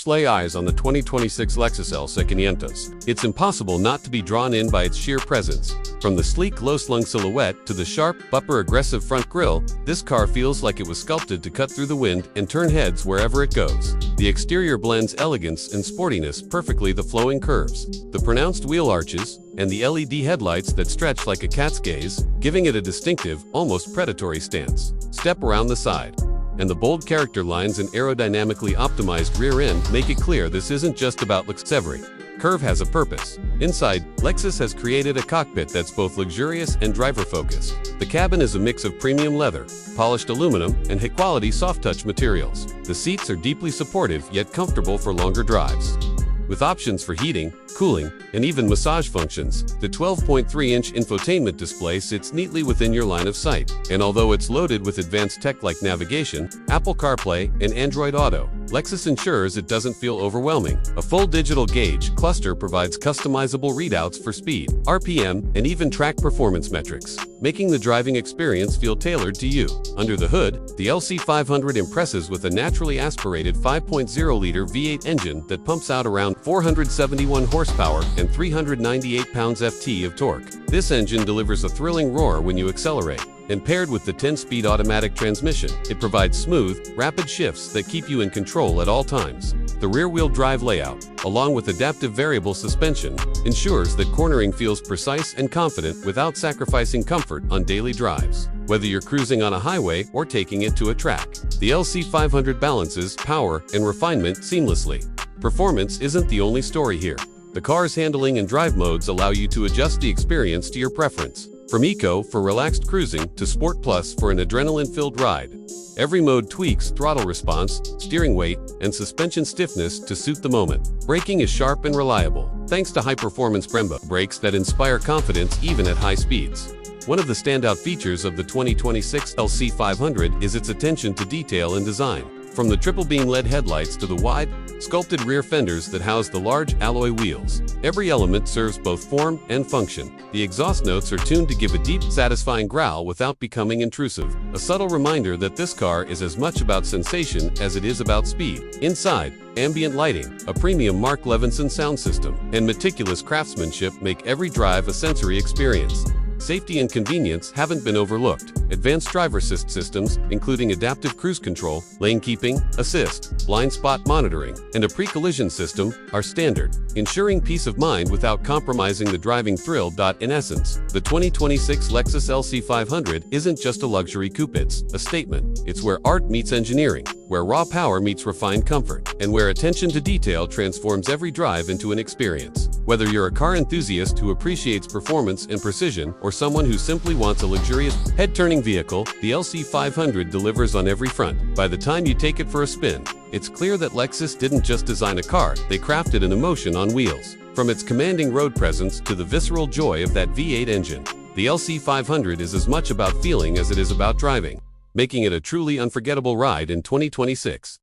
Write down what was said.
first lay eyes on the 2026 Lexus LC, it's impossible not to be drawn in by its sheer presence. From the sleek, low-slung silhouette to the sharp, bumper-aggressive front grille, this car feels like it was sculpted to cut through the wind and turn heads wherever it goes. The exterior blends elegance and sportiness perfectly, the flowing curves, the pronounced wheel arches, and the LED headlights that stretch like a cat's gaze, giving it a distinctive, almost predatory stance. Step around the side, and the bold character lines and aerodynamically optimized rear end make it clear this isn't just about looks. Every curve has a purpose. Inside, Lexus has created a cockpit that's both luxurious and driver-focused. The cabin is a mix of premium leather, polished aluminum, and high-quality soft-touch materials. The seats are deeply supportive yet comfortable for longer drives. With options for heating, cooling, and even massage functions, the 12.3-inch infotainment display sits neatly within your line of sight. And although it's loaded with advanced tech like navigation, Apple CarPlay, and Android Auto, Lexus ensures it doesn't feel overwhelming. A full digital gauge cluster provides customizable readouts for speed, RPM, and even track performance metrics, making the driving experience feel tailored to you. Under the hood, the LC500 impresses with a naturally aspirated 5.0-liter V8 engine that pumps out around 471 horsepower and 398 pounds-ft of torque. This engine delivers a thrilling roar when you accelerate, and paired with the 10-speed automatic transmission, it provides smooth, rapid shifts that keep you in control at all times. The rear-wheel drive layout, along with adaptive variable suspension, ensures that cornering feels precise and confident without sacrificing comfort on daily drives. Whether you're cruising on a highway or taking it to a track, the LC500 balances power and refinement seamlessly. Performance isn't the only story here. The car's handling and drive modes allow you to adjust the experience to your preference. From Eco for relaxed cruising to Sport Plus for an adrenaline-filled ride, every mode tweaks throttle response, steering weight, and suspension stiffness to suit the moment. Braking is sharp and reliable, thanks to high-performance Brembo brakes that inspire confidence even at high speeds. One of the standout features of the 2026 LC500 is its attention to detail and design. From the triple-beam LED headlights to the wide, sculpted rear fenders that house the large alloy wheels, every element serves both form and function. The exhaust notes are tuned to give a deep, satisfying growl without becoming intrusive, a subtle reminder that this car is as much about sensation as it is about speed. Inside, ambient lighting, a premium Mark Levinson sound system, and meticulous craftsmanship make every drive a sensory experience. Safety and convenience haven't been overlooked. Advanced driver assist systems, including adaptive cruise control, lane keeping, assist, blind spot monitoring, and a pre-collision system, are standard, ensuring peace of mind without compromising the driving thrill. In essence, the 2026 Lexus LC500 isn't just a luxury coupe, it's a statement. It's where art meets engineering, where raw power meets refined comfort, and where attention to detail transforms every drive into an experience. Whether you're a car enthusiast who appreciates performance and precision, or someone who simply wants a luxurious, head-turning vehicle, the LC500 delivers on every front. By the time you take it for a spin, it's clear that Lexus didn't just design a car, they crafted an emotion on wheels. From its commanding road presence to the visceral joy of that V8 engine, the LC500 is as much about feeling as it is about driving, making it a truly unforgettable ride in 2026.